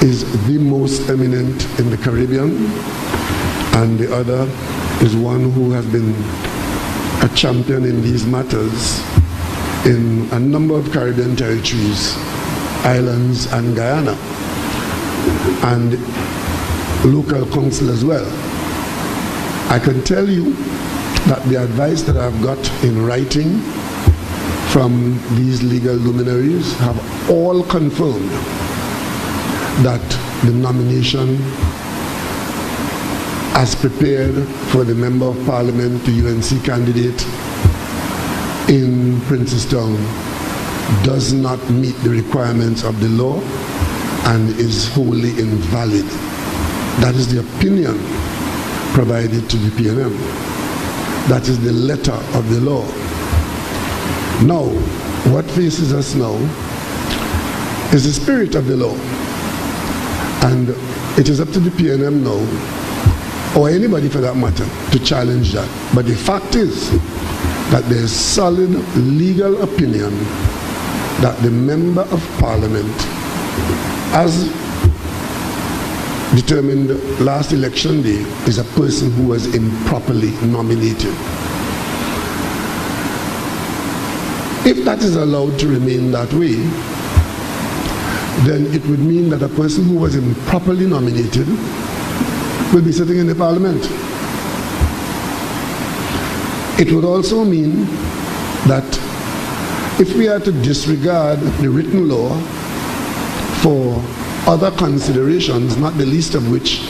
is the most eminent in the Caribbean, and the other is one who has been a champion in these matters in a number of Caribbean territories, islands and Guyana, and local council as well. I can tell you that the advice that I've got in writing from these legal luminaries have all confirmed that the nomination as prepared for the Member of Parliament to UNC candidate in Princestown does not meet the requirements of the law and is wholly invalid. That is the opinion provided to the PNM. That is the letter of the law. Now, what faces us now is the spirit of the law. And it is up to the PNM now, or anybody for that matter, to challenge that. But the fact is that there is solid legal opinion that the Member of Parliament, as determined last election day, is a person who was improperly nominated. If that is allowed to remain that way, then it would mean that a person who was improperly nominated will be sitting in the Parliament. It would also mean that if we are to disregard the written law for other considerations, not the least of which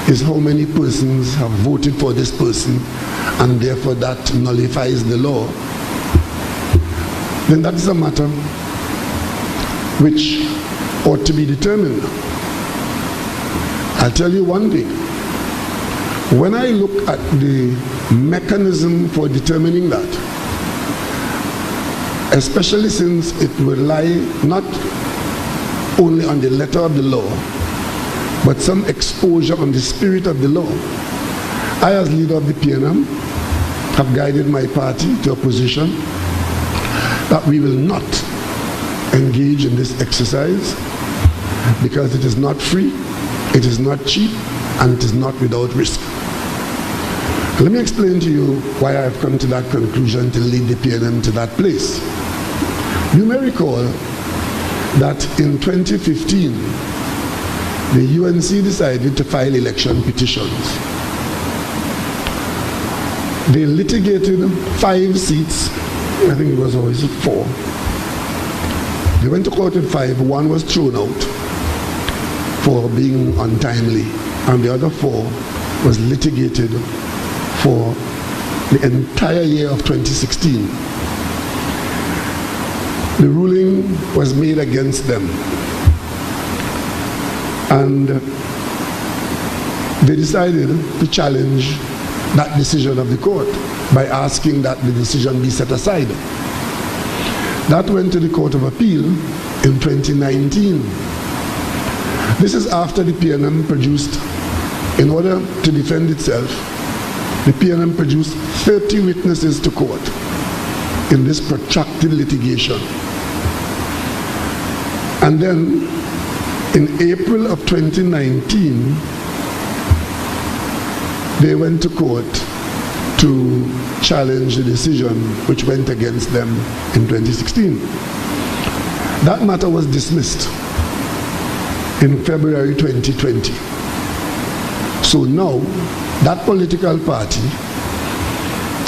is how many persons have voted for this person, and therefore that nullifies the law, then that is a matter which ought to be determined. I'll tell you one thing. When I look at the mechanism for determining that, especially since it will rely not only on the letter of the law, but some exposure on the spirit of the law, I, as leader of the PNM, have guided my party to a position that we will not engage in this exercise because it is not free, it is not cheap, and it is not without risk. Let me explain to you why I have come to that conclusion to lead the PNM to that place. You may recall that in 2015, the UNC decided to file election petitions. They litigated 5 seats, I think it was always 4. They went to court with 5, 1 was thrown out for being untimely, and the other 4 was litigated for the entire year of 2016. The ruling was made against them, and they decided to challenge that decision of the court by asking that the decision be set aside. That went to the Court of Appeal in 2019. This is after the PNM produced, in order to defend itself, the PNM produced 30 witnesses to court in this protracted litigation. And then, in April of 2019, they went to court to challenge the decision which went against them in 2016. That matter was dismissed in February 2020. So now, that political party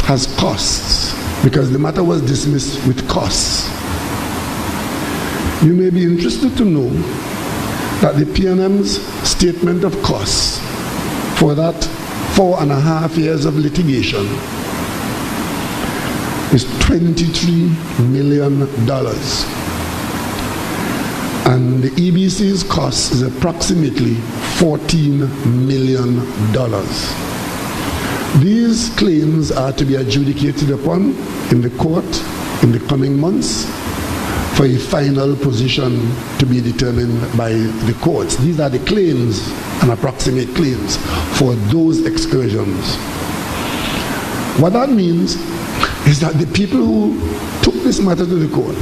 has costs because the matter was dismissed with costs. You may be interested to know that the PNM's statement of costs for that 4.5 years of litigation is $23 million. And the EBC's cost is approximately $14 million. These claims are to be adjudicated upon in the court in the coming months for a final position to be determined by the courts. These are the claims and approximate claims for those excursions. What that means is that the people who took this matter to the court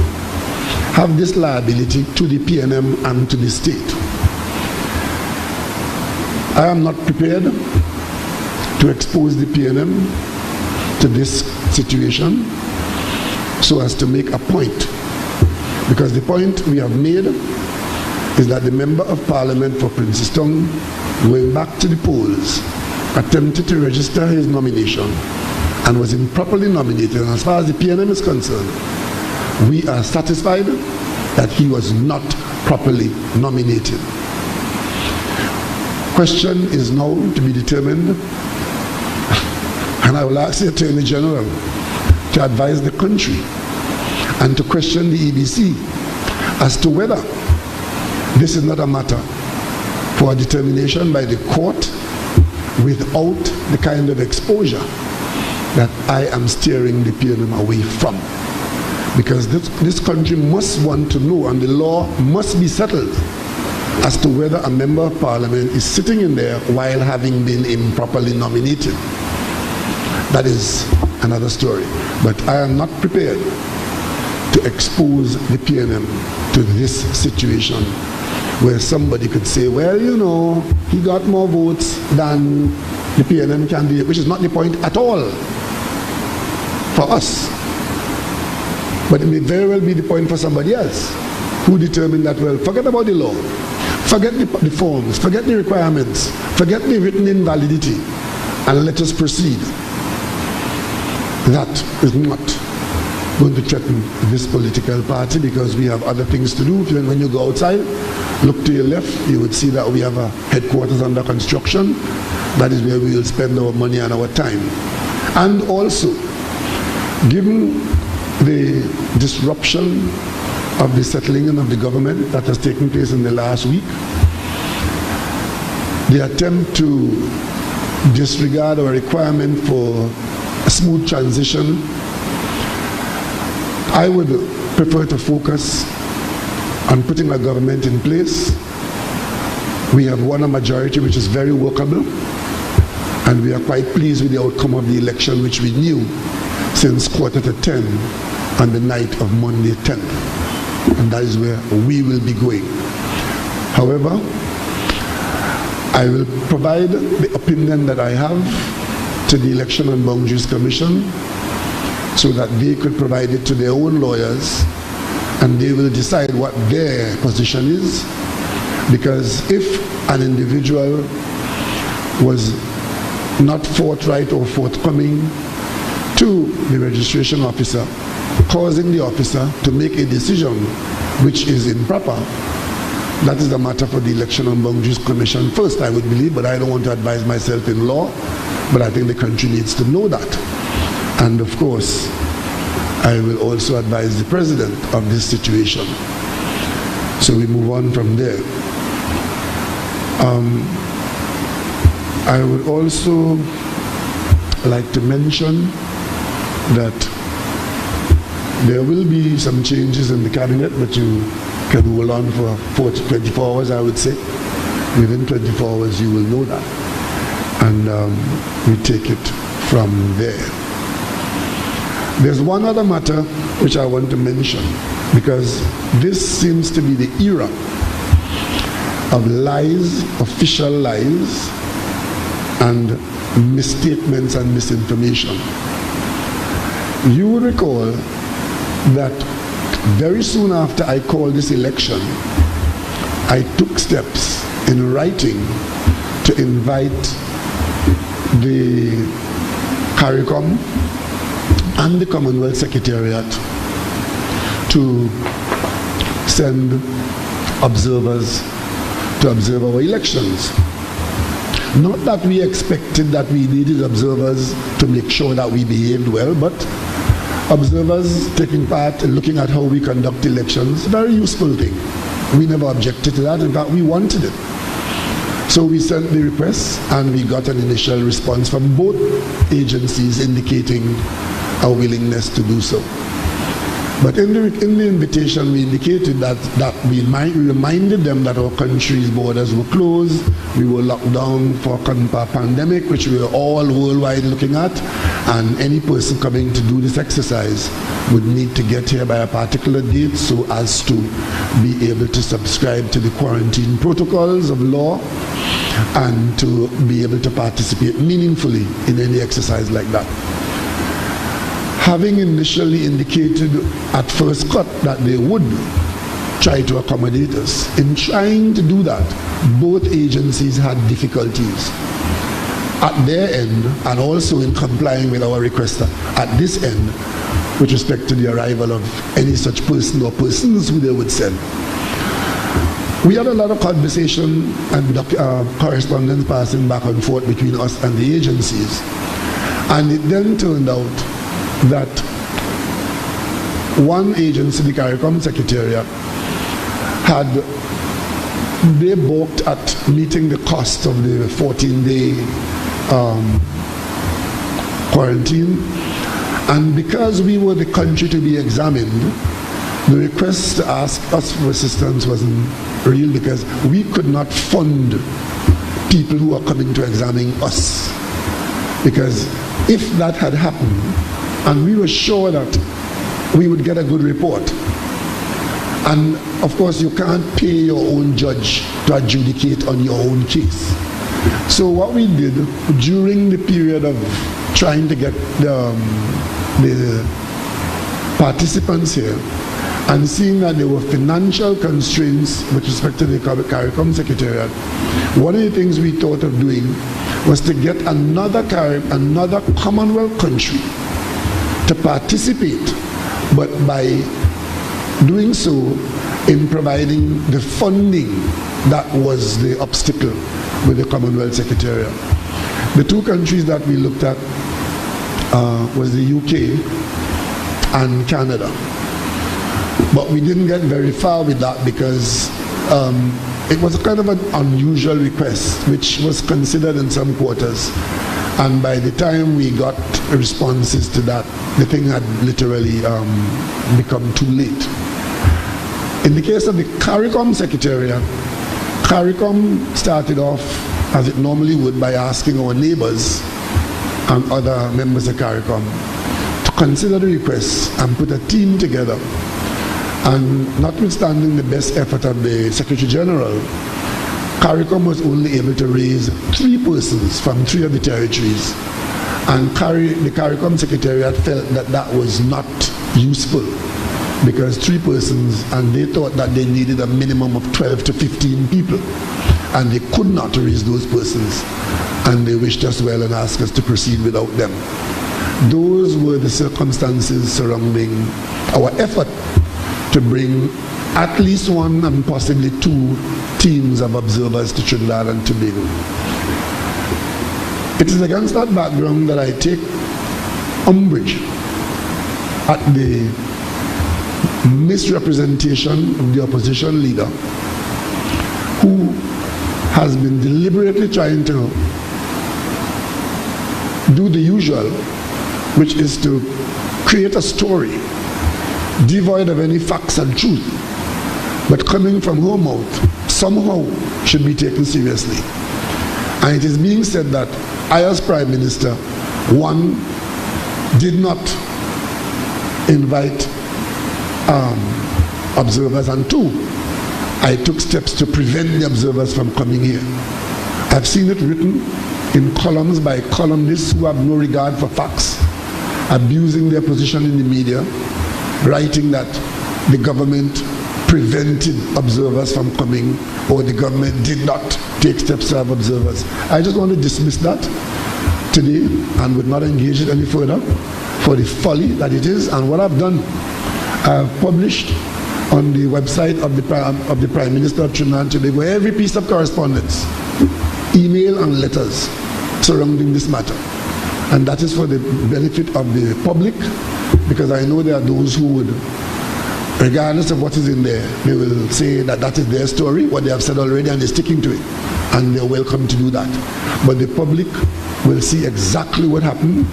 have this liability to the PNM and to the state. I am not prepared to expose the PNM to this situation so as to make a point, because the point we have made is that the Member of Parliament for Princestown, going back to the polls, attempted to register his nomination and was improperly nominated. And as far as the PNM is concerned, we are satisfied that he was not properly nominated. Question is now to be determined, and I will ask the Attorney General to advise the country and to question the EBC as to whether this is not a matter for a determination by the court without the kind of exposure that I am steering the PNM away from. Because this country must want to know, and the law must be settled as to whether a Member of Parliament is sitting in there while having been improperly nominated. That is another story. But I am not prepared to expose the PNM to this situation where somebody could say, well, you know, he got more votes than the PNM candidate, which is not the point at all for us. But it may very well be the point for somebody else who determined that, well, forget about the law, forget the forms, forget the requirements, forget the written invalidity, and let us proceed. That is not going to threaten this political party, because we have other things to do. When you go outside, look to your left, you would see that we have a headquarters under construction. That is where we will spend our money and our time. And also, given the disruption of the settling of the government that has taken place in the last week, the attempt to disregard our requirement for a smooth transition, I would prefer to focus on putting a government in place. We have won a majority which is very workable, and we are quite pleased with the outcome of the election, which we knew since 9:45 on the night of Monday 10th. And that is where we will be going. However, I will provide the opinion that I have to the Election and Boundaries Commission so that they could provide it to their own lawyers, and they will decide what their position is. Because if an individual was not forthright or forthcoming to the registration officer, causing the officer to make a decision which is improper, that is the matter for the Election and Boundaries Commission first, I would believe, but I don't want to advise myself in law, but I think the country needs to know that. And of course, I will also advise the President of this situation. So we move on from there. I would also like to mention that there will be some changes in the cabinet, but you can hold on for 24 hours, I would say. Within 24 hours, you will know that. And we take it from there. There's one other matter which I want to mention, because this seems to be the era of lies, official lies, and misstatements and misinformation. You will recall that very soon after I called this election, I took steps in writing to invite the CARICOM and the Commonwealth Secretariat to send observers to observe our elections. Not that we expected that we needed observers to make sure that we behaved well, but observers taking part in looking at how we conduct elections, very useful thing. We never objected to that. In fact, we wanted it. So we sent the request, and we got an initial response from both agencies indicating our willingness to do so. But in the invitation, we indicated that we reminded them that our country's borders were closed, we were locked down for a pandemic, which we were all worldwide looking at, and any person coming to do this exercise would need to get here by a particular date so as to be able to subscribe to the quarantine protocols of law. and to be able to participate meaningfully in any exercise like that. Having initially indicated at first cut that they would try to accommodate us, in trying to do that, both agencies had difficulties at their end and also in complying with our request at this end with respect to the arrival of any such person or persons who they would send. We had a lot of conversation and correspondence passing back and forth between us and the agencies, and it then turned out that one agency, the CARICOM Secretariat, they balked at meeting the cost of the 14-day quarantine, and because we were the country to be examined, the request to ask us for assistance wasn't real because we could not fund people who are coming to examine us. Because if that had happened, and we were sure that we would get a good report, and of course you can't pay your own judge to adjudicate on your own case. So what we did during the period of trying to get the participants here, and seeing that there were financial constraints with respect to the CARICOM Secretariat, one of the things we thought of doing was to get another Commonwealth country to participate, but by doing so in providing the funding that was the obstacle with the Commonwealth Secretariat. The two countries that we looked at was the UK and Canada. But we didn't get very far with that because it was a kind of an unusual request, which was considered in some quarters. And by the time we got responses to that, the thing had literally become too late. In the case of the CARICOM Secretariat, CARICOM started off, as it normally would, by asking our neighbors and other members of CARICOM to consider the request and put a team together. And notwithstanding the best effort of the Secretary General, CARICOM was only able to raise 3 persons from 3 of the territories. And the CARICOM Secretariat felt that that was not useful because 3 persons, and they thought that they needed a minimum of 12 to 15 people. And they could not raise those persons. And they wished us well and asked us to proceed without them. Those were the circumstances surrounding our effort to bring at least 1 and possibly 2 teams of observers to Trinidad and Tobago. It is against that background that I take umbrage at the misrepresentation of the opposition leader, who has been deliberately trying to do the usual, which is to create a story devoid of any facts and truth, but coming from her mouth somehow should be taken seriously. And it is being said that I, as Prime Minister, 1, did not invite observers, and 2, I took steps to prevent the observers from coming here. I've seen it written in columns by columnists who have no regard for facts, abusing their position in the media, writing that the government prevented observers from coming, or the government did not take steps to have observers. I just want to dismiss that today and would not engage it any further for the folly that it is. And what I've done, I've published on the website of the Prime Minister of Trinidad and Tobago every piece of correspondence, email and letters surrounding this matter. And that is for the benefit of the public, because I know there are those who would, regardless of what is in there, they will say that that is their story, what they have said already, and they're sticking to it. And they're welcome to do that. But the public will see exactly what happened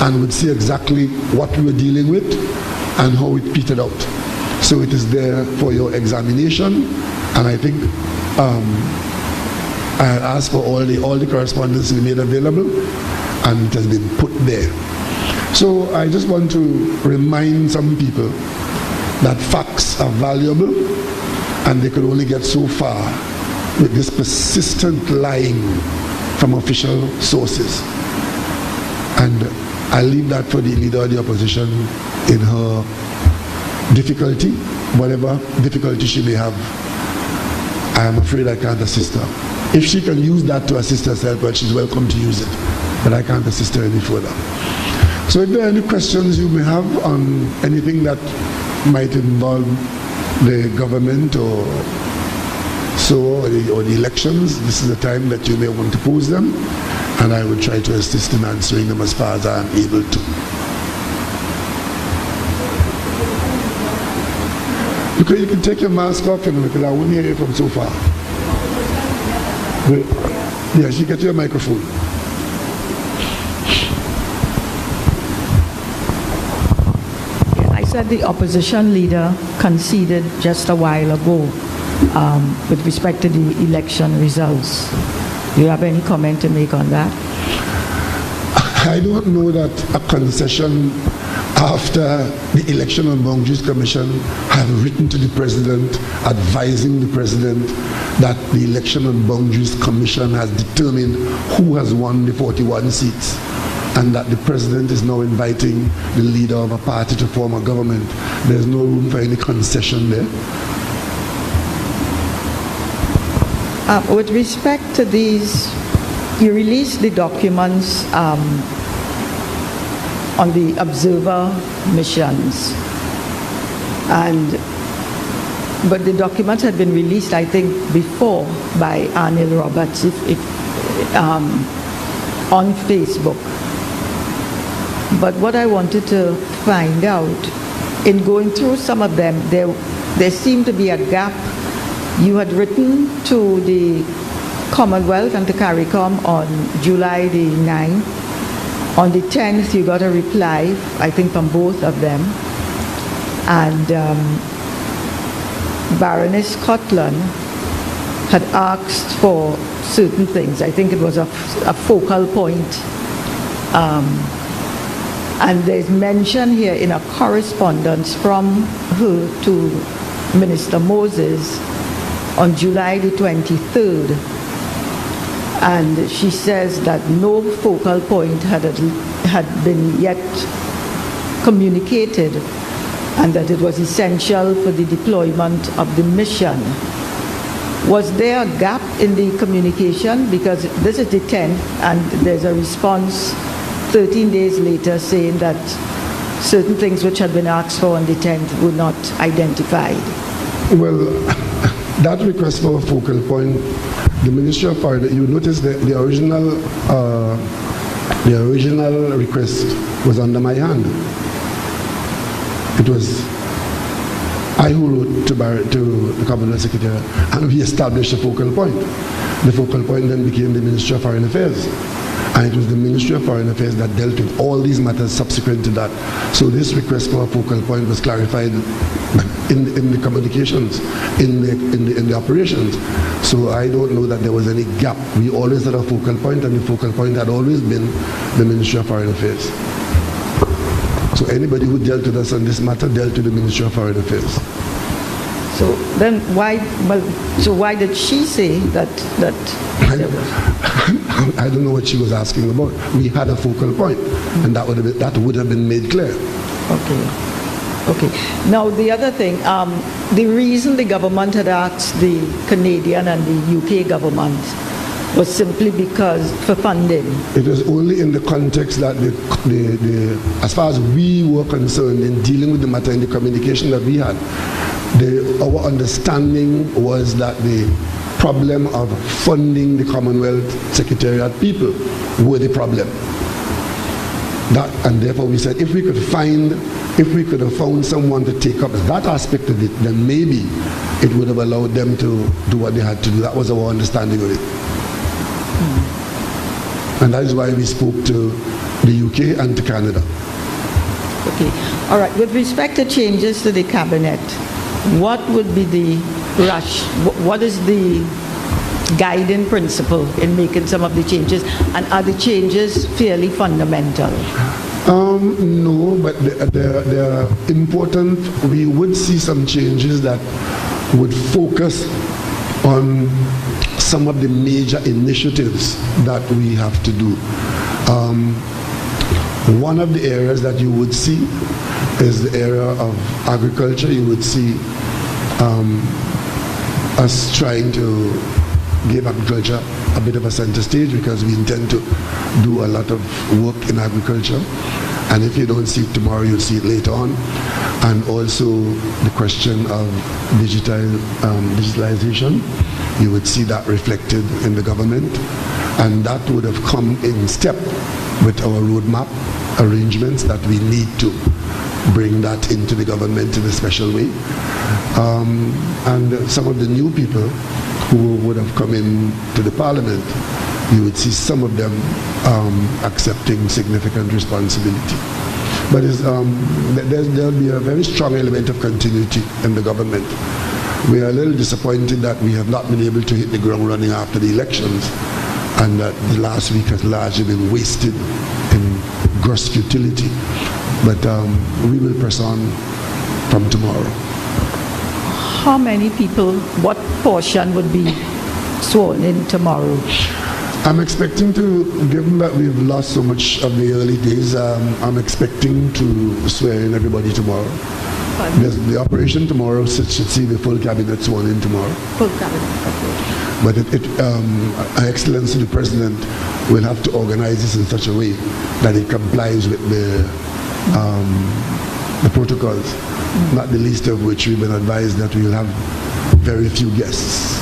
and will see exactly what we were dealing with and how it petered out. So it is there for your examination, and I think I had asked for all the correspondence to be made available, and it has been put there. So I just want to remind some people that facts are valuable and they could only get so far with this persistent lying from official sources. And I leave that for the leader of the opposition in her difficulty, whatever difficulty she may have. I am afraid I can't assist her. If she can use that to assist herself, well, she's welcome to use it. But I can't assist her any further. So if there are any questions you may have on anything that might involve the government or the elections, this is the time that you may want to pose them, and I will try to assist in answering them as far as I am able to. You can take your mask off, because I won't hear you from so far. Wait. Yes, you get your microphone. I said the opposition leader conceded just a while ago with respect to the election results. Do you have any comment to make on that? I don't know that a concession after the Election and Boundaries Commission have written to the President advising the President that the Election and Boundaries Commission has determined who has won the 41 seats, and that the President is now inviting the leader of a party to form a government. There's no room for any concession there. With respect to these, you released the documents on the observer missions, but the documents had been released, I think, before by Arnil Roberts on Facebook. But what I wanted to find out, in going through some of them, there seemed to be a gap. You had written to the Commonwealth and to CARICOM on July the 9th. On the 10th, you got a reply, I think, from both of them. And Baroness Cotland had asked for certain things. I think it was a focal point. And there's mention here in a correspondence from her to Minister Moses on July the 23rd. And she says that no focal point had been yet communicated, and that it was essential for the deployment of the mission. Was there a gap in the communication? Because this is the 10th, and there's a response 13 days later saying that certain things which had been asked for on the 10th were not identified. Well, that request for a focal point, the Ministry of Foreign, you notice that the original request was under my hand. It was I who wrote to the Cabinet Secretary, and we established a focal point. The focal point then became the Ministry of Foreign Affairs. And it was the Ministry of Foreign Affairs that dealt with all these matters subsequent to that. So this request for a focal point was clarified in the communications, in the operations. So I don't know that there was any gap. We always had a focal point, and the focal point had always been the Ministry of Foreign Affairs. So anybody who dealt with us on this matter dealt with the Ministry of Foreign Affairs. So then why did she say that I don't know what she was asking about. We had a focal point, and that would have been made clear. Okay. Now the other thing, the reason the government had asked the Canadian and the UK government was simply because for funding. It was only in the context that as far as we were concerned in dealing with the matter in the communication that we had, our understanding was that the problem of funding the Commonwealth Secretariat people were the problem. And therefore we said if we could have found someone to take up that aspect of it, then maybe it would have allowed them to do what they had to do. That was our understanding of it. And that is why we spoke to the UK and to Canada. Okay. All right. With respect to changes to the cabinet, what would be the rush? What is the guiding principle in making some of the changes? And are the changes fairly fundamental? No, but they are important. We would see some changes that would focus on some of the major initiatives that we have to do. One of the areas that you would see is the area of agriculture. You would see us trying to give agriculture a bit of a center stage, because we intend to do a lot of work in agriculture. And if you don't see it tomorrow, you'll see it later on. And also the question of digitalization, you would see that reflected in the government. And that would have come in step with our roadmap arrangements that we need to bring that into the government in a special way. And some of the new people who would have come in to the parliament, you would see some of them accepting significant responsibility. But there'll be a very strong element of continuity in the government. We are a little disappointed that we have not been able to hit the ground running after the elections, and that the last week has largely been wasted in gross futility. But we will press on from tomorrow. How many people, what portion would be sworn in tomorrow? I'm expecting to, given that we've lost so much of the early days, I'm expecting to swear in everybody tomorrow. Yes, the operation tomorrow should see the full cabinet sworn in tomorrow. Full cabinet, okay. But Her Excellency the President will have to organize this in such a way that it complies with the protocols, not the least of which we've been advised that we will have very few guests.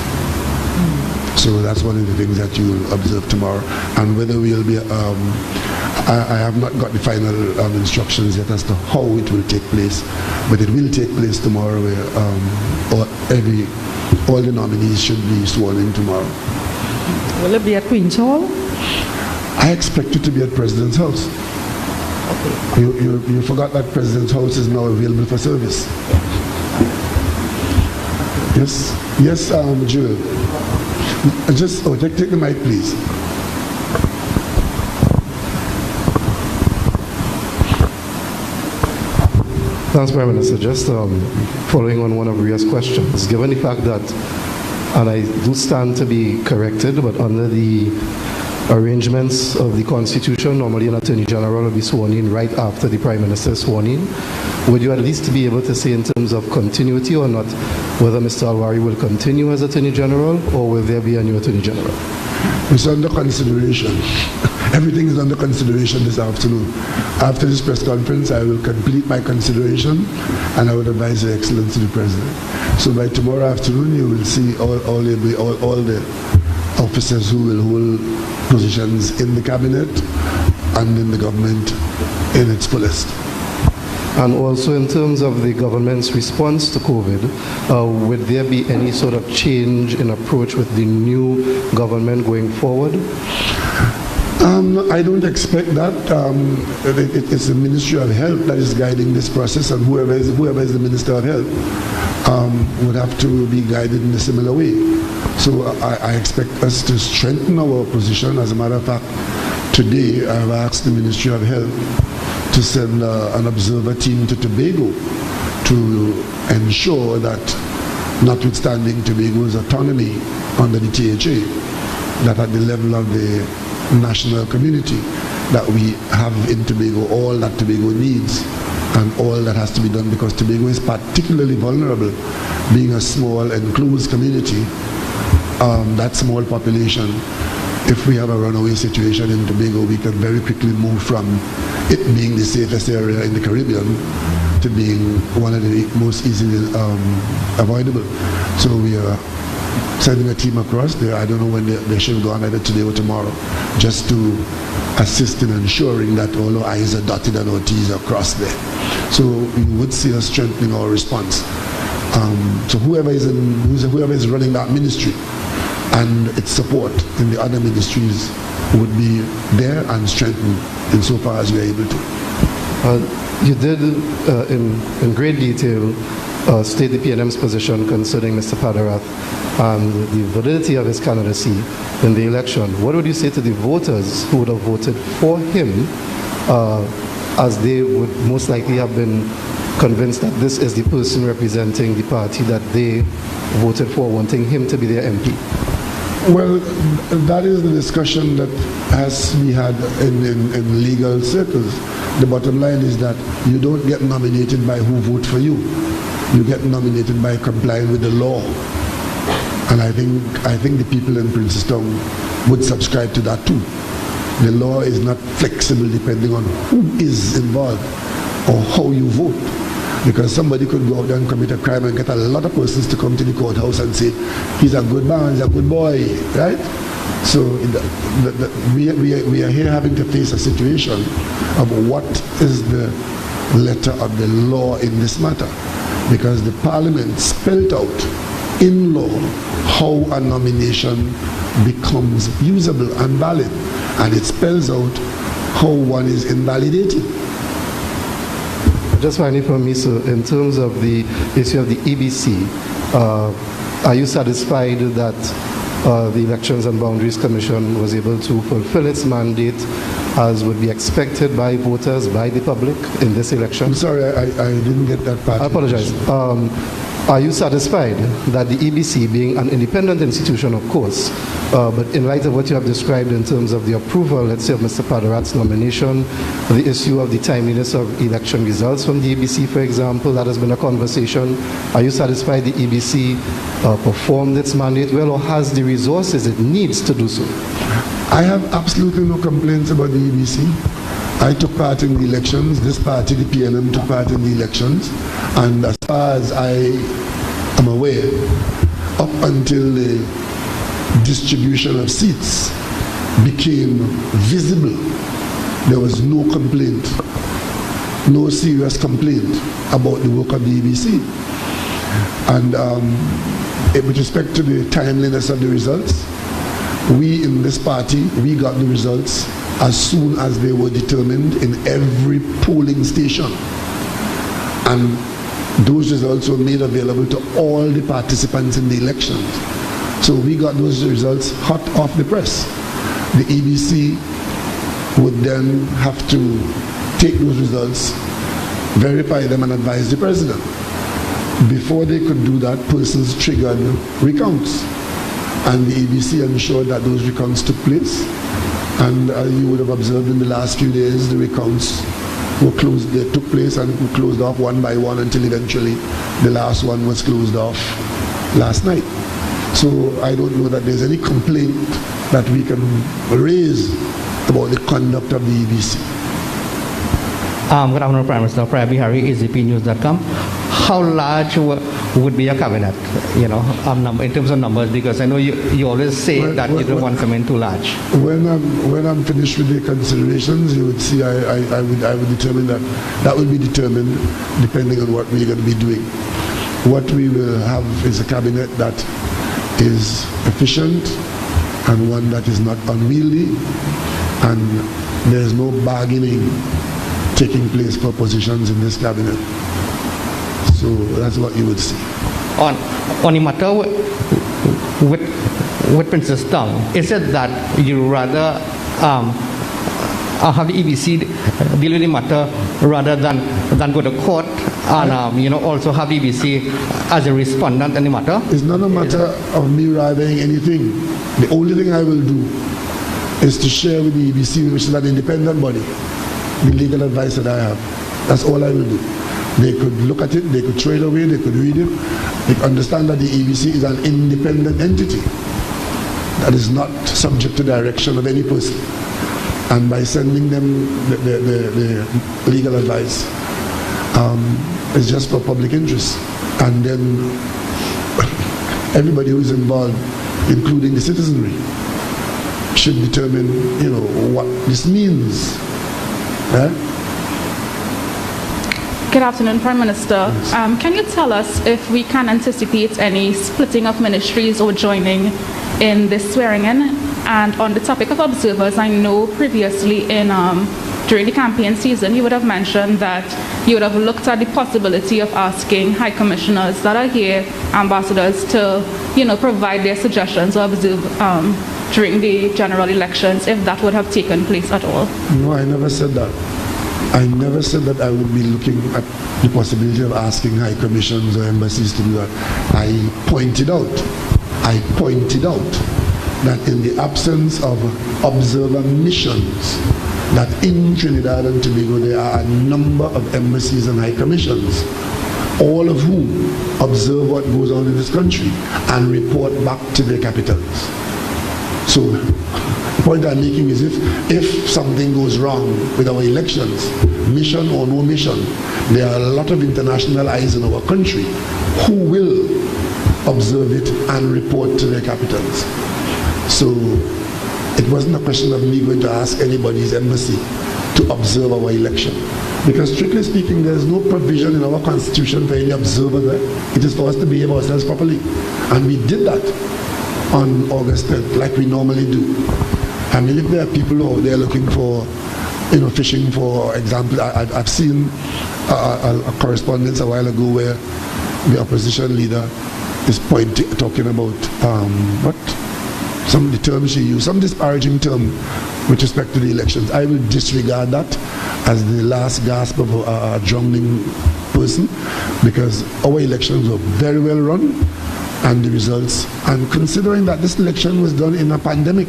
So that's one of the things that you will observe tomorrow. And whether we'll be, I have not got the final instructions yet as to how it will take place, but it will take place tomorrow where all the nominees should be sworn in tomorrow. Will it be at Queen's Hall? I expect it to be at President's House. Okay. You forgot that President's House is now available for service. Yes, yes, Jewel. Just, take the mic, please. Thanks, Prime Minister. Just following on one of Ria's questions, given the fact that, and I do stand to be corrected, but under the arrangements of the Constitution, normally an Attorney General will be sworn in right after the Prime Minister is sworn in. Would you at least be able to say in terms of continuity or not, whether Mr. Alwari will continue as Attorney General or will there be a new Attorney General? It's under consideration. Everything is under consideration this afternoon. After this press conference, I will complete my consideration and I will advise Her Excellency the President. So by tomorrow afternoon, you will see all the officers who will hold positions in the cabinet and in the government in its fullest. And also in terms of the government's response to COVID, would there be any sort of change in approach with the new government going forward? I don't expect that. It's the Ministry of Health that is guiding this process, and whoever is the Minister of Health would have to be guided in a similar way. So I expect us to strengthen our position. As a matter of fact, today I've asked the Ministry of Health to send an observer team to Tobago to ensure that, notwithstanding Tobago's autonomy under the THA, that at the level of the national community, that we have in Tobago all that Tobago needs and all that has to be done, because Tobago is particularly vulnerable, being a small enclosed community, that small population. If we have a runaway situation in Tobago, we can very quickly move from it being the safest area in the Caribbean to being one of the most easily avoidable. So we are sending a team across there. I don't know when they should go on, either today or tomorrow, just to assist in ensuring that all our I's are dotted and our T's are crossed there. So we would see us strengthening our response. So whoever is running that ministry and its support in the other ministries would be there and strengthened insofar as we are able to. You did, in great detail, state the PNM's position concerning Mr. Padarath and the validity of his candidacy in the election. What would you say to the voters who would have voted for him, as they would most likely have been convinced that this is the person representing the party that they voted for, wanting him to be their MP? Well, that is the discussion that has to be had in legal circles. The bottom line is that you don't get nominated by who vote for you. You get nominated by complying with the law. And I think the people in Princeton would subscribe to that too. The law is not flexible depending on who is involved or how you vote. Because somebody could go out there and commit a crime and get a lot of persons to come to the courthouse and say, he's a good man, he's a good boy, right? So we are here having to face a situation of what is the letter of the law in this matter. Because the Parliament spelled out in law how a nomination becomes usable and valid. And it spells out how one is invalidated. Just finally for me, so in terms of the issue of the EBC, are you satisfied that the Elections and Boundaries Commission was able to fulfill its mandate as would be expected by voters, by the public in this election? I'm sorry, I didn't get that part. I apologize. Are you satisfied that the EBC, being an independent institution, of course, but in light of what you have described in terms of the approval, let's say, of Mr. Paderat's nomination, the issue of the timeliness of election results from the EBC, for example, that has been a conversation. Are you satisfied the EBC performed its mandate well or has the resources it needs to do so? I have absolutely no complaints about the EBC. I took part in the elections. This party, the PNM, took part in the elections. And as far as I am aware, up until the distribution of seats became visible, there was no complaint, no serious complaint about the work of the EBC. And with respect to the timeliness of the results, we in this party, we got the results as soon as they were determined in every polling station. And those results were made available to all the participants in the elections. So we got those results hot off the press. The EBC would then have to take those results, verify them and advise the president. Before they could do that, persons triggered recounts. And the EBC ensured that those recounts took place. And you would have observed in the last few days, the recounts were closed, they took place and were closed off one by one until eventually the last one was closed off last night. So I don't know that there's any complaint that we can raise about the conduct of the EBC. Good afternoon, Prime Minister. Prabhi Hari, AZPnews.com. How large would be your cabinet, in terms of numbers? Because I know you always say that you don't want to come in too large. When I'm finished with the considerations, you would see I would determine that will be determined depending on what we're going to be doing. What we will have is a cabinet that is efficient and one that is not unwieldy, and there's no bargaining taking place for positions in this cabinet. So that's what you would see. On the matter with Princess Town, is it that you rather have the EBC deal with the matter rather than go to court and also have the EBC as a respondent in the matter? It's not a matter of me rathering anything. The only thing I will do is to share with the EBC, which is an independent body, the legal advice that I have. That's all I will do. They could look at it, they could throw it away, they could read it. They could understand that the EBC is an independent entity that is not subject to direction of any person. And by sending them the legal advice, it's just for public interest. And then everybody who is involved, including the citizenry, should determine, what this means. Good afternoon, Prime Minister. Can you tell us if we can anticipate any splitting of ministries or joining in this swearing-in? And on the topic of observers, I know previously during the campaign season, you would have mentioned that you would have looked at the possibility of asking high commissioners that are here, ambassadors, to provide their suggestions or observe during the general elections, if that would have taken place at all. No, I never said that. I never said that I would be looking at the possibility of asking high commissions or embassies to do that. I pointed out that in the absence of observer missions, that in Trinidad and Tobago there are a number of embassies and high commissions, all of whom observe what goes on in this country and report back to their capitals. So the point I'm making is if something goes wrong with our elections, mission or no mission, there are a lot of international eyes in our country who will observe it and report to their capitals. So it wasn't a question of me going to ask anybody's embassy to observe our election. Because strictly speaking, there's no provision in our constitution for any observer there. It is for us to behave ourselves properly. And we did that on August 10th, like we normally do. I mean, if there are people out there looking for, fishing for example, I've seen a correspondence a while ago where the opposition leader is talking about the term she used, some disparaging term with respect to the elections. I will disregard that as the last gasp of a drowning person, because our elections were very well run, and the results, and considering that this election was done in a pandemic,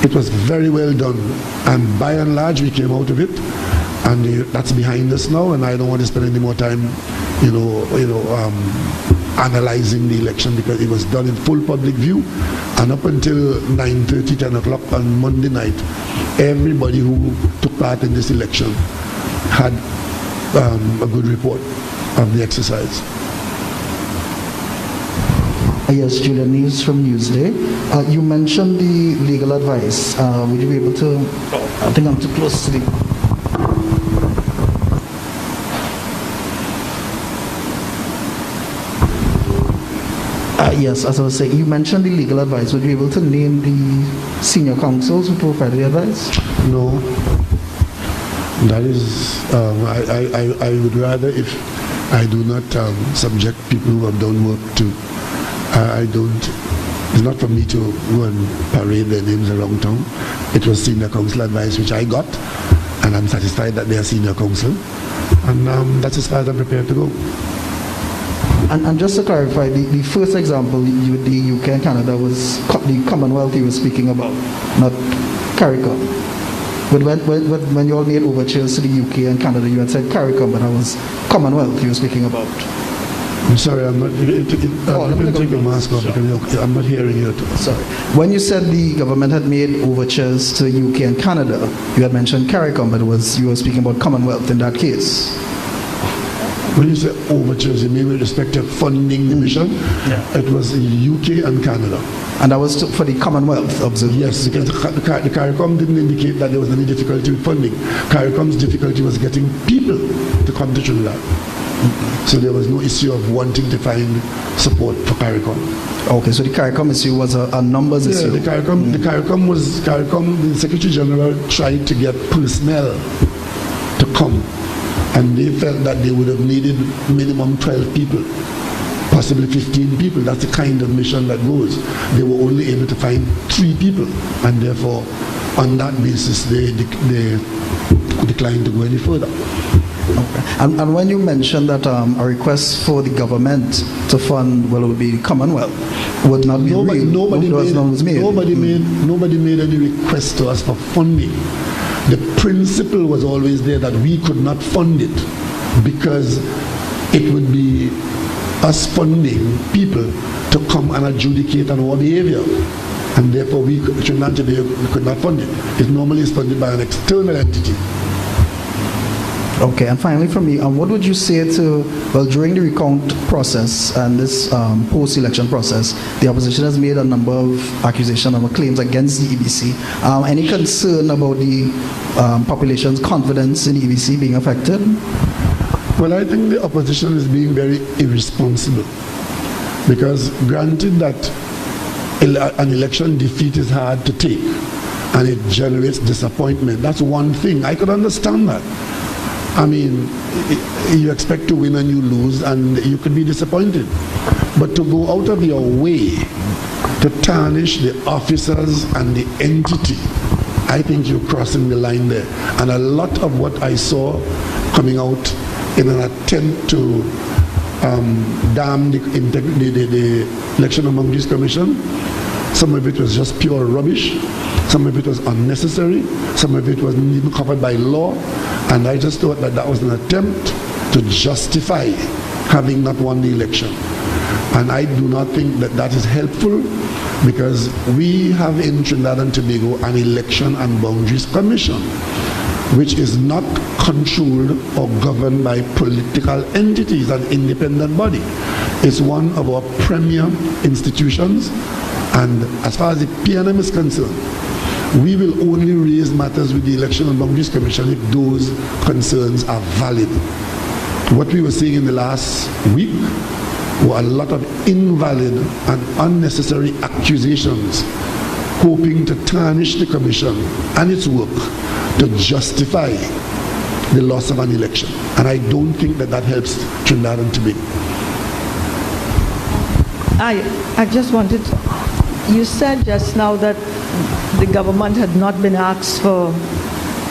it was very well done, and by and large we came out of it, and that's behind us now, and I don't want to spend any more time analyzing the election, because it was done in full public view, and up until 9:30, 10 o'clock on Monday night, everybody who took part in this election had a good report of the exercise. Yes, Julian News from Newsday. You mentioned the legal advice. Would you be able to, I think I'm too close to the... Yes, as I was saying, you mentioned the legal advice. Would you be able to name the senior counsels who provided the advice? No. That is, I would rather, if I do not subject people who have done work to, it's not for me to go and parade their names around town. It was senior counsel advice which I got, and I'm satisfied that they are senior counsel, and that's as far as I'm prepared to go. And just to clarify, the first example with the UK and Canada was the Commonwealth you were speaking about, not CARICOM. But when you all made overtures to the UK and Canada, you had said CARICOM, but that was Commonwealth you were speaking about. I'm sorry, I'm not. Let me take your mask off because I'm not hearing you. Sorry. When you said the government had made overtures to UK and Canada, you had mentioned CARICOM, but you were speaking about Commonwealth in that case. When you say overtures, you mean with respect to funding the mission? Yeah. It was UK and Canada. And that was for the Commonwealth observers? Yes, because the CARICOM didn't indicate that there was any difficulty with funding. CARICOM's difficulty was getting people to come to Trinidad. So there was no issue of wanting to find support for CARICOM. Okay, so the CARICOM issue was a numbers issue. The Secretary General tried to get personnel to come, and they felt that they would have needed minimum 12 people, possibly 15 people. That's the kind of mission that goes. They were only able to find 3 people, and therefore, on that basis, they declined to go any further. Okay. And when you mentioned that a request for the government to fund, well, it would be the Commonwealth, would not be nobody made any request to us for funding. The principle was always there that we could not fund it because it would be us funding people to come and adjudicate on our behavior, and therefore we could not fund it. It normally is funded by an external entity. Okay, and finally from me, what would you say to, well, during the recount process and this post-election process, the opposition has made a number of accusations and claims against the EBC. Any concern about the population's confidence in the EBC being affected? Well, I think the opposition is being very irresponsible, because granted that an election defeat is hard to take and it generates disappointment, that's one thing. I could understand that. I mean, you expect to win and you lose, and you could be disappointed. But to go out of your way to tarnish the officers and the entity, I think you're crossing the line there. And a lot of what I saw coming out in an attempt to dam the Election and Boundaries Commission Some of it was just pure rubbish. Some of it was unnecessary. Some of it wasn't even covered by law. And I just thought that that was an attempt to justify having not won the election. And I do not think that that is helpful, because we have in Trinidad and Tobago an Election and Boundaries Commission, which is not controlled or governed by political entities, an independent body. It's one of our premier institutions, and as far as the PNM is concerned, we will only raise matters with the Election and Boundaries Commission if those concerns are valid. What we were seeing in the last week were a lot of invalid and unnecessary accusations, hoping to tarnish the Commission and its work to justify the loss of an election. And I don't think that that helps Trinidad and Tobago. I just wanted, you said just now that the government had not been asked for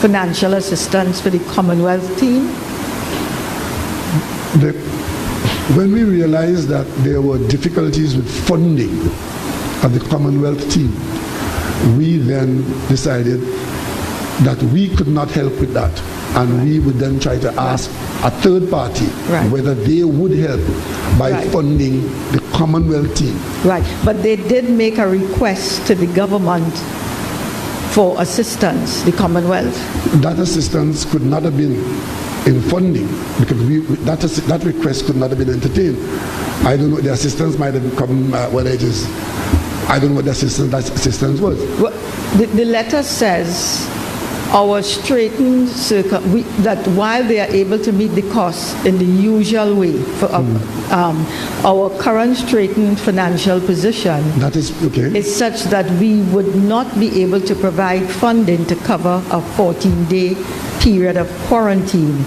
financial assistance for the Commonwealth team. When we realized that there were difficulties with funding of the Commonwealth team, we then decided that we could not help with that, and we would then try to ask a third party whether they would help by funding the Commonwealth team. Right, but they did make a request to the government for assistance, the Commonwealth. That assistance could not have been in funding, because that request could not have been entertained. I don't know, the assistance might have come, whether it is, I don't know what the assistance was. Well, the letter says our straightened circle, that while they are able to meet the costs in the usual way for our current straightened financial position that is okay, is such that we would not be able to provide funding to cover a 14-day period of quarantine.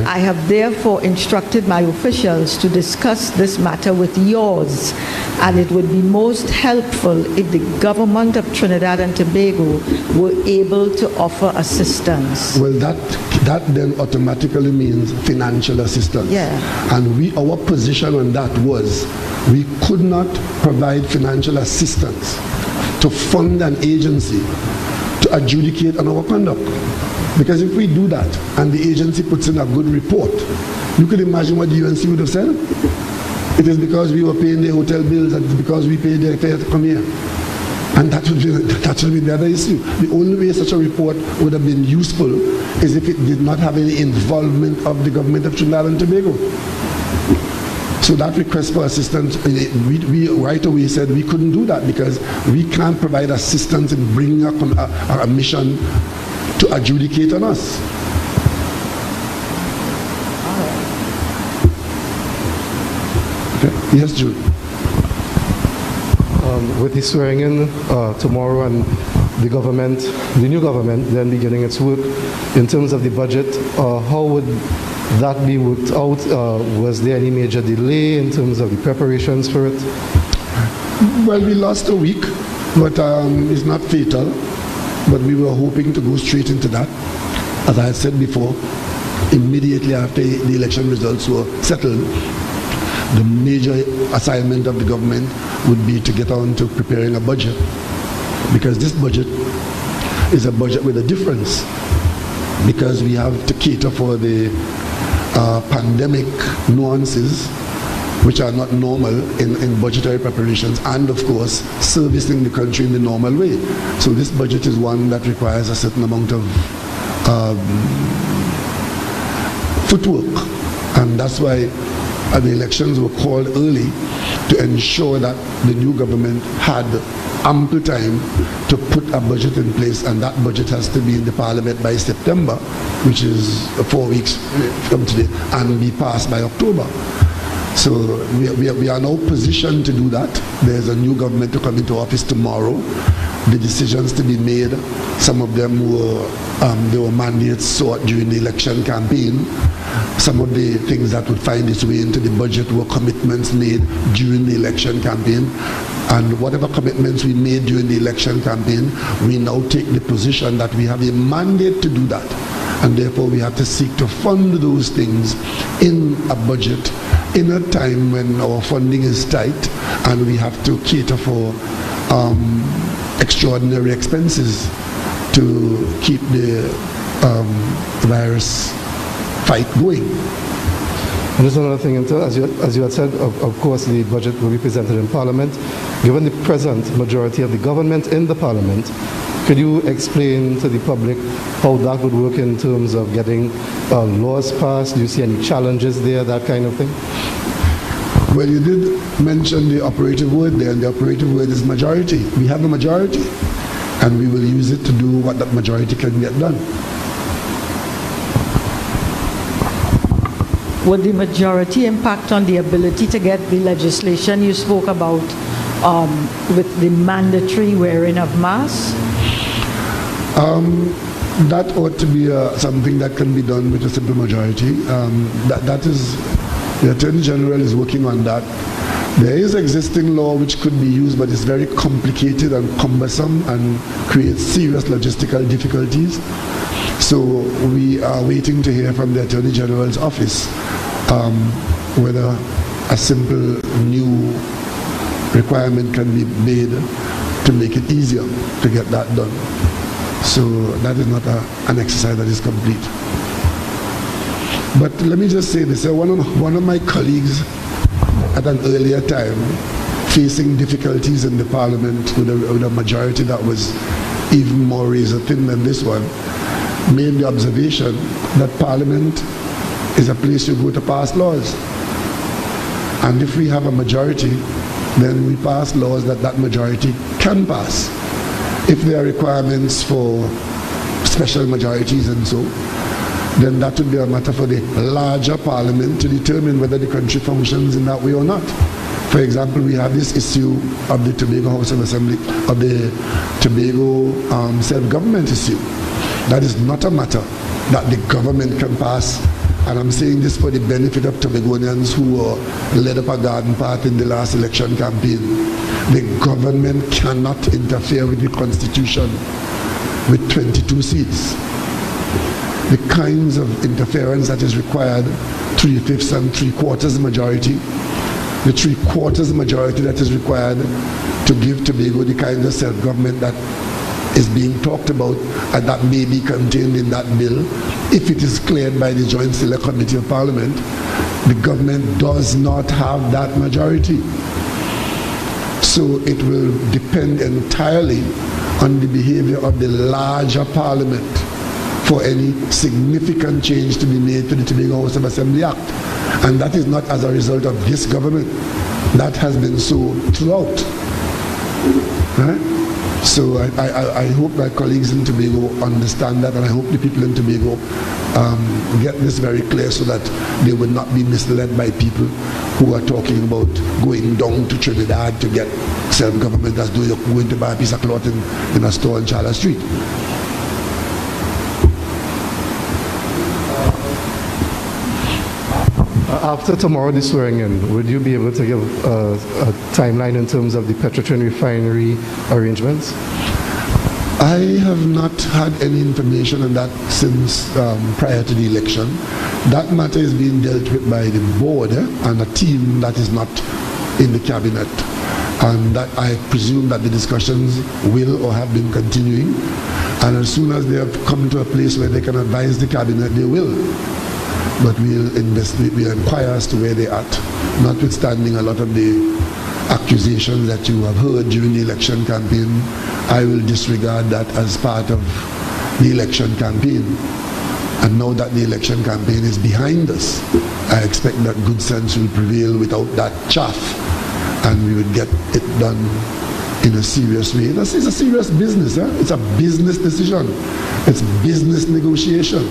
I have therefore instructed my officials to discuss this matter with yours, and it would be most helpful if the government of Trinidad and Tobago were able to offer assistance. Well, that then automatically means financial assistance. Yeah. And our position on that was we could not provide financial assistance to fund an agency to adjudicate on our conduct. Because if we do that and the agency puts in a good report, you could imagine what the UNC would have said. It is because we were paying their hotel bills and because we paid their fare to come here. And that should be the other issue. The only way such a report would have been useful is if it did not have any involvement of the government of Trinidad and Tobago. So that request for assistance, we right away said we couldn't do that because we can't provide assistance in bringing up a mission to adjudicate on us. Okay. Yes, Jude. With the swearing in tomorrow and the new government then beginning its work in terms of the budget, how would that be worked out? Was there any major delay in terms of the preparations for it? Well, we lost a week, but it's not fatal. But we were hoping to go straight into that. As I had said before, immediately after the election results were settled, the major assignment of the government would be to get on to preparing a budget. Because this budget is a budget with a difference. Because we have to cater for the pandemic nuances which are not normal in budgetary preparations, and of course servicing the country in the normal way. So this budget is one that requires a certain amount of footwork, and that's why the elections were called early to ensure that the new government had ample time to put a budget in place, and that budget has to be in the parliament by September, which is 4 weeks from today, and be passed by October. So we are now positioned to do that. There's a new government to come into office tomorrow. The decisions to be made, some of them were mandates sought during the election campaign. Some of the things that would find its way into the budget were commitments made during the election campaign. And whatever commitments we made during the election campaign, we now take the position that we have a mandate to do that. And therefore we have to seek to fund those things in a budget in a time when our funding is tight and we have to cater for extraordinary expenses to keep the virus fight going. And there's another thing, as you had said, of course the budget will be presented in Parliament. Given the present majority of the government in the Parliament, could you explain to the public how that would work in terms of getting laws passed? Do you see any challenges there, that kind of thing? Well, you did mention the operative word there, and the operative word is majority. We have a majority, and we will use it to do what that majority can get done. Would the majority impact on the ability to get the legislation you spoke about with the mandatory wearing of masks? That ought to be something that can be done with a simple majority. That is, the Attorney General is working on that. There is existing law which could be used, but it's very complicated and cumbersome and creates serious logistical difficulties. So we are waiting to hear from the Attorney General's office whether a simple new requirement can be made to make it easier to get that done. So that is not an exercise that is complete. But let me just say this, one of my colleagues at an earlier time, facing difficulties in the Parliament with a majority that was even more razor thin than this one, made the observation that Parliament is a place you go to pass laws. And if we have a majority, then we pass laws that that majority can pass. If there are requirements for special majorities and so, then that would be a matter for the larger Parliament to determine whether the country functions in that way or not. For example, we have this issue of the Tobago House of Assembly, of the Tobago self-government issue. That is not a matter that the government can pass. And I'm saying this for the benefit of Tobagonians who led up a garden path in the last election campaign. The government cannot interfere with the Constitution with 22 seats. The kinds of interference that is required, 3/5 and 3/4 majority, the 3/4 majority that is required to give Tobago the kind of self-government that is being talked about and that may be contained in that bill, if it is cleared by the Joint Select Committee of Parliament, the government does not have that majority. So it will depend entirely on the behavior of the larger Parliament for any significant change to be made to the Tobago House of Assembly Act. And that is not as a result of this government. That has been so throughout. Right? So I hope my colleagues in Tobago understand that, and I hope the people in Tobago get this very clear so that they will not be misled by people who are talking about going down to Trinidad to get self-government as though you're going to buy a piece of cloth in a store on Charlotte Street. After tomorrow, the swearing in, would you be able to give a timeline in terms of the Petrotrin refinery arrangements? I have not had any information on that since prior to the election. That matter is being dealt with by the board and a team that is not in the cabinet. And that I presume that the discussions will or have been continuing. And as soon as they have come to a place where they can advise the cabinet, they will. But we'll investigate, we'll inquire as to where they're at, notwithstanding a lot of the accusations that you have heard during the election campaign. I will disregard that as part of the election campaign. And now that the election campaign is behind us, I expect that good sense will prevail without that chaff, and we would get it done in a serious way. It's a serious business. It's a business decision. It's business negotiation.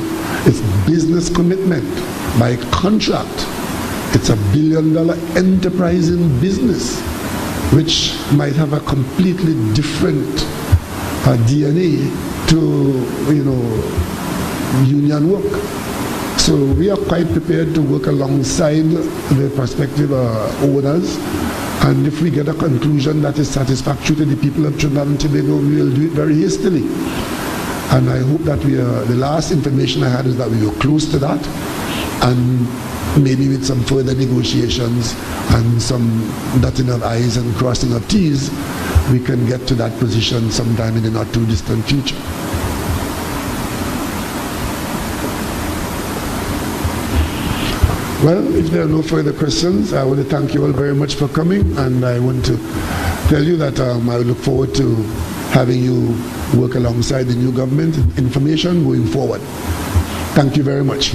It's business commitment by contract. It's $1 billion enterprise in business, which might have a completely different DNA to, union work. So we are quite prepared to work alongside the prospective owners. And if we get a conclusion that is satisfactory to the people of Trinidad and Tobago, we will do it very hastily. And I hope that the last information I had is that we were close to that, and maybe with some further negotiations and some dotting of I's and crossing of T's, we can get to that position sometime in the not too distant future. Well, if there are no further questions, I want to thank you all very much for coming, and I want to tell you that I look forward to having you work alongside the new government information going forward. Thank you very much.